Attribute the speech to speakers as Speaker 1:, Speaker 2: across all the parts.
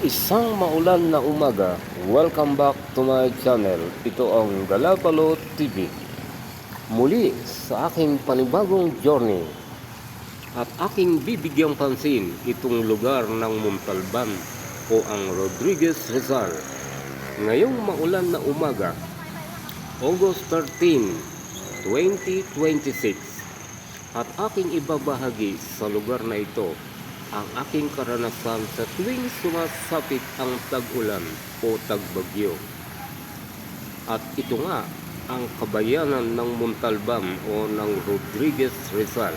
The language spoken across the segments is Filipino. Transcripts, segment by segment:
Speaker 1: Isang maulan na umaga, welcome back to my channel. Ito ang Galapalo TV. Muli sa aking panibagong journey at aking bibigyang pansin itong lugar ng Montalban o ang Rodriguez Rizal. Ngayong maulan na umaga, August 13, 2026, at aking ibabahagi sa lugar na ito ang aking karanasan sa tuwing sumasapit ang tag-ulan o tagbagyo. At ito nga ang kabayanan ng Montalban o ng Rodriguez Rizal.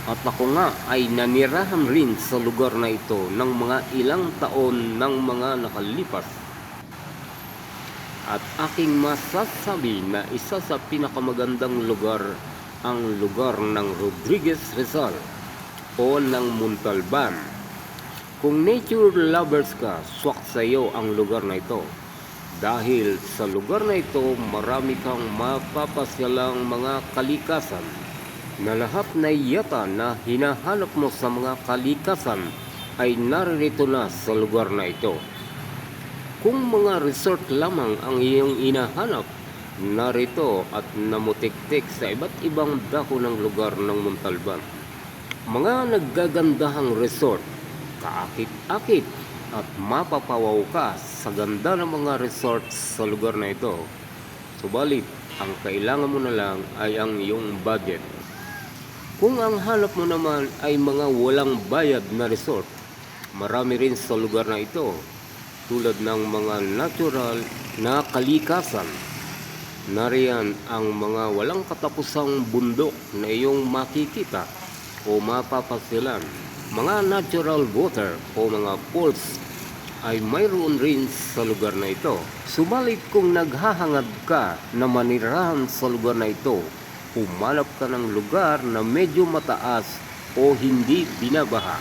Speaker 1: At ako nga ay nanirahan rin sa lugar na ito ng mga ilang taon ng mga nakalipas. At aking masasabi na isa sa pinakamagandang lugar ang lugar ng Rodriguez Rizal o ng Montalban. Kung nature lovers ka, swak sa iyo ang lugar na ito. Dahil sa lugar na ito, marami kang mapapasyalang mga kalikasan na lahat na yata na hinahanap mo sa mga kalikasan ay naririto na sa lugar na ito. Kung mga resort lamang ang iyong inahanap, narito at namutiktik sa iba't ibang dako ng lugar ng Montalban. Mga naggagandahang resort, kaakit-akit at mapapawaw ka sa ganda ng mga resorts sa lugar na ito. Subalit, ang kailangan mo na lang ay ang iyong budget. Kung ang hanap mo naman ay mga walang bayad na resort, marami rin sa lugar na ito, tulad ng mga natural na kalikasan. Nariyan ang mga walang katapusang bundok na iyong makikita o mapapasyalan. Mga natural water o mga falls ay mayroon rin sa lugar na ito. Subalit kung naghahangad ka na manirahan sa lugar na ito, humanap ka ng lugar na medyo mataas o hindi binabaha.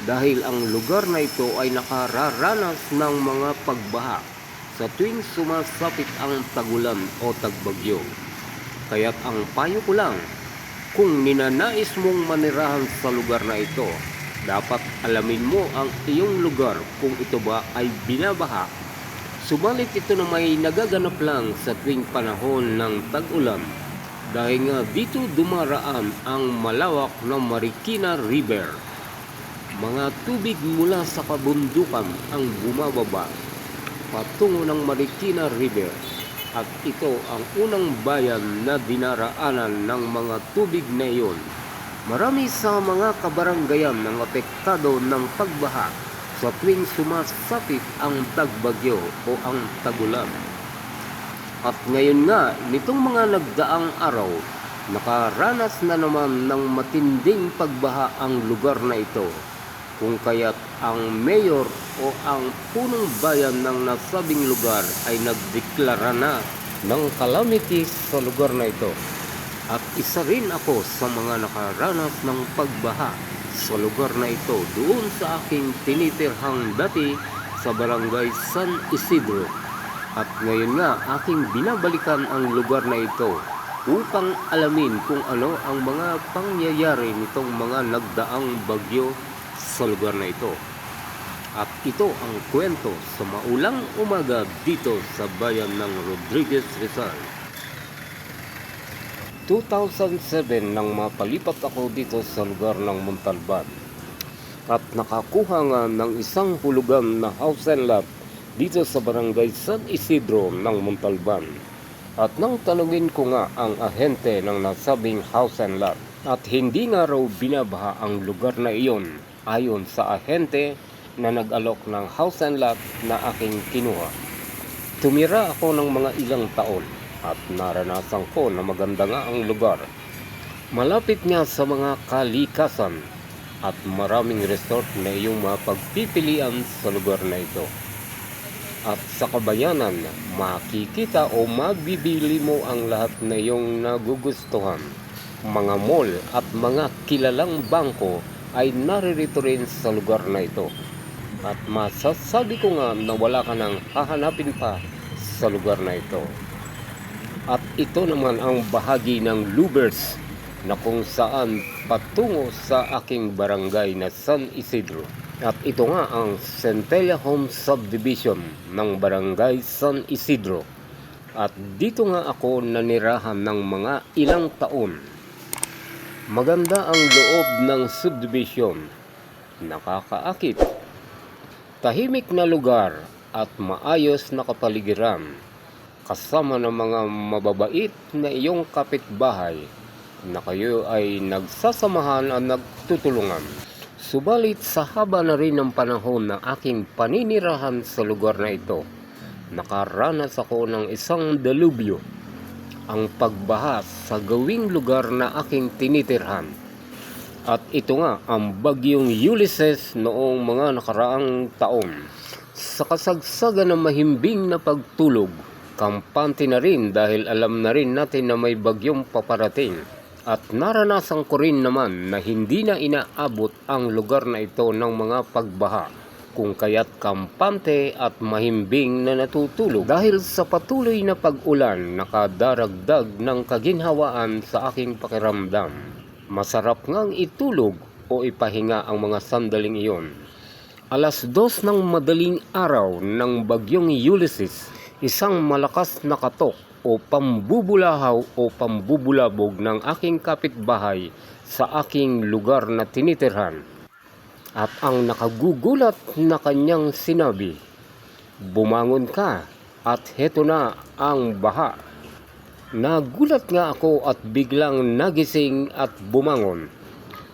Speaker 1: Dahil ang lugar na ito ay nakararanas ng mga pagbaha sa tuwing sumasapit ang tagulan o tagbagyo. Kaya't ang payo ko lang, kung ninanais mong manirahan sa lugar na ito, dapat alamin mo ang iyong lugar kung ito ba ay binabaha. Subalit ito na may nagaganap lang sa tuwing panahon ng tag-ulan dahil nga dito dumaraan ang malawak na Marikina River. Mga tubig mula sa kabundukan ang bumababa patungo ng Marikina River. At ito ang unang bayan na dinaraanan ng mga tubig na iyon. Marami sa mga kabaranggayan ang apektado ng pagbaha sa tuwing sumasapit ang tagbagyo o ang tagulan. At ngayon nga, nitong mga nagdaang araw, nakaranas na naman ng matinding pagbaha ang lugar na ito. Kung kaya't ang mayor o ang punong bayan ng nasabing lugar ay nagdeklara na ng calamity sa lugar na ito. At isa rin ako sa mga nakaranas ng pagbaha sa lugar na ito doon sa aking tinitirhang dati sa barangay San Isidro. At ngayon nga aking binabalikan ang lugar na ito upang alamin kung ano ang mga pangyayari nitong mga nagdaang bagyo sa lugar na ito. At ito ang kwento sa maulang umaga dito sa bayan ng Rodriguez Rizal. 2007 nang mapalipat ako dito sa lugar ng Montalban at nakakuha nga ng isang hulugan na house and lot dito sa barangay San Isidro ng Montalban. At nang tanungin ko nga ang ahente ng nasabing house and lot at hindi nga raw binabaha ang lugar na iyon ayon sa ahente na nag-alok ng house and lot na aking kinuha. Tumira ako ng mga ilang taon at naranasan ko na maganda nga ang lugar. Malapit nga sa mga kalikasan at maraming resort na iyong mapagpipilian sa lugar na ito. At sa kabayanan, makikita o mabibili mo ang lahat na iyong nagugustuhan. Mga mall at mga kilalang bangko ay naririto rin sa lugar na ito. At masasabi ko nga na wala ka nang hahanapin pa sa lugar na ito. At ito naman ang bahagi ng Lubers na kung saan patungo sa aking barangay na San Isidro. At ito nga ang Centella Home Subdivision ng Barangay San Isidro. At dito nga ako nanirahan ng mga ilang taon. Maganda ang loob ng subdivision. Nakakaakit. Tahimik na lugar at maayos na kapaligiran. Kasama ng mga mababait na iyong kapitbahay na kayo ay nagsasamahan at nagtutulungan. Subalit sa haba na rin ng panahon na aking paninirahan sa lugar na ito, nakaranas ako ng isang delubyo, ang pagbaha sa gawing lugar na aking tinitirhan. At ito nga ang bagyong Ulysses noong mga nakaraang taon. Sa kasagsagan ng mahimbing na pagtulog, kampante na rin dahil alam na rin natin na may bagyong paparating. At naranasan ko rin naman na hindi na inaabot ang lugar na ito ng mga pagbaha, kung kaya't kampante at mahimbing na natutulog. Dahil sa patuloy na pag-ulan, nakadaragdag ng kaginhawaan sa aking pakiramdam. Masarap ngang itulog o ipahinga ang mga sandaling iyon. 2:00 ng madaling araw ng bagyong Ulysses, isang malakas na katok o pambubulahaw o pambubulabog ng aking kapitbahay sa aking lugar na tinitirhan. At ang nakagugulat na kanyang sinabi, "Bumangon ka at heto na ang baha." Nagulat nga ako at biglang nagising at bumangon.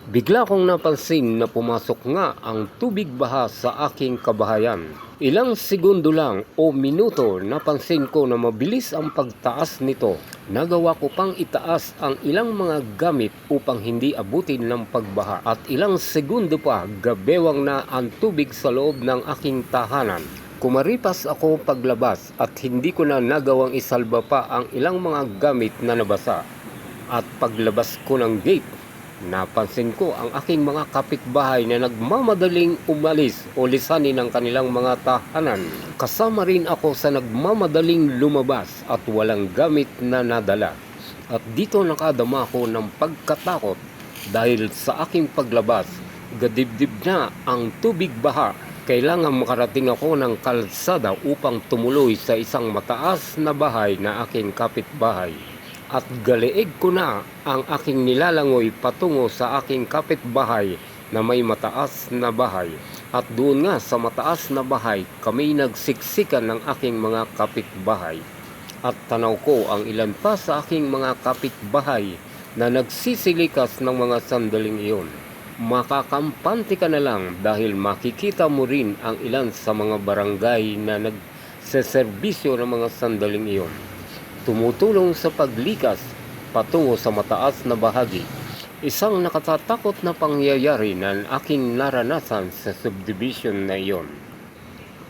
Speaker 1: Bigla kong napansin na pumasok nga ang tubig baha sa aking kabahayan. Ilang segundo lang o minuto napansin ko na mabilis ang pagtaas nito. Nagawa ko pang itaas ang ilang mga gamit upang hindi abutin ng pagbaha. At ilang segundo pa gabewang na ang tubig sa loob ng aking tahanan. Kumaripas ako paglabas at hindi ko na nagawang isalba pa ang ilang mga gamit na nabasa. At paglabas ko ng gate, napansin ko ang aking mga kapitbahay na nagmamadaling umalis o lisanin ang kanilang mga tahanan. Kasama rin ako sa nagmamadaling lumabas at walang gamit na nadala. At dito nakadama ako ng pagkatakot dahil sa aking paglabas, gadibdib na ang tubig baha. Kailangan makarating ako ng kalsada upang tumuloy sa isang mataas na bahay na aking kapitbahay. At galeeg ko na ang aking nilalangoy patungo sa aking kapitbahay na may mataas na bahay. At doon nga sa mataas na bahay kami nagsiksikan ng aking mga kapitbahay. At tanaw ko ang ilan pa sa aking mga kapitbahay na nagsisilikas ng mga sandaling iyon. Makakampante ka na lang dahil makikita mo rin ang ilan sa mga barangay na nagseserbisyo ng mga sandaling iyon. Tumutulong sa paglikas patungo sa mataas na bahagi. Isang nakatatakot na pangyayari na aking naranasan sa subdivision na iyon.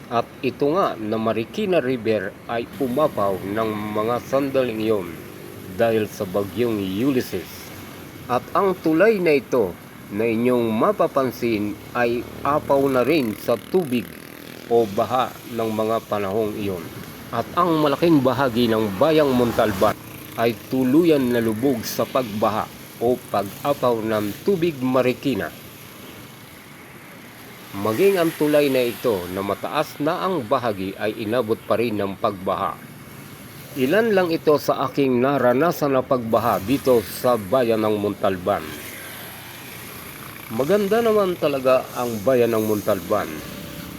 Speaker 1: At ito nga na Marikina River ay umapaw ng mga sandaling iyon dahil sa bagyong Ulysses. At ang tulay na ito na inyong mapapansin ay apaw na rin sa tubig o baha ng mga panahong iyon. At ang malaking bahagi ng bayang Montalban ay tuluyan na lubog sa pagbaha o pag-apaw ng tubig Marikina. Maging ang tulay na ito na mataas na ang bahagi ay inabot pa rin ng pagbaha. Ilan lang ito sa aking naranasan na pagbaha dito sa bayan ng Montalban. Maganda naman talaga ang bayan ng Montalban.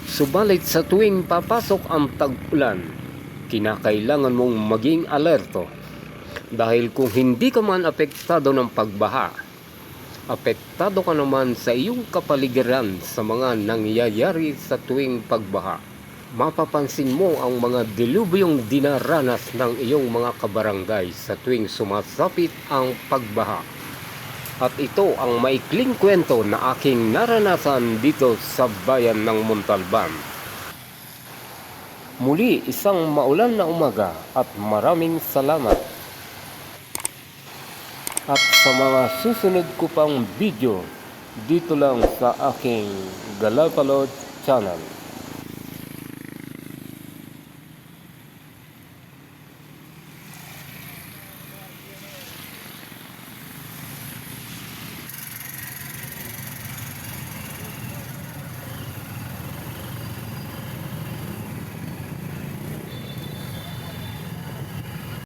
Speaker 1: Subalit sa tuwing papasok ang tag-ulan, kinakailangan mong maging alerto. Dahil kung hindi ka man apektado ng pagbaha, apektado ka naman sa iyong kapaligiran sa mga nangyayari sa tuwing pagbaha. Mapapansin mo ang mga dilubyong dinaranas ng iyong mga kabarangay sa tuwing sumasapit ang pagbaha. At ito ang maikling kwento na aking naranasan dito sa bayan ng Montalban. Muli, isang maulan na umaga at maraming salamat. At sa mga susunod ko pang video, dito lang sa aking Galapalod channel.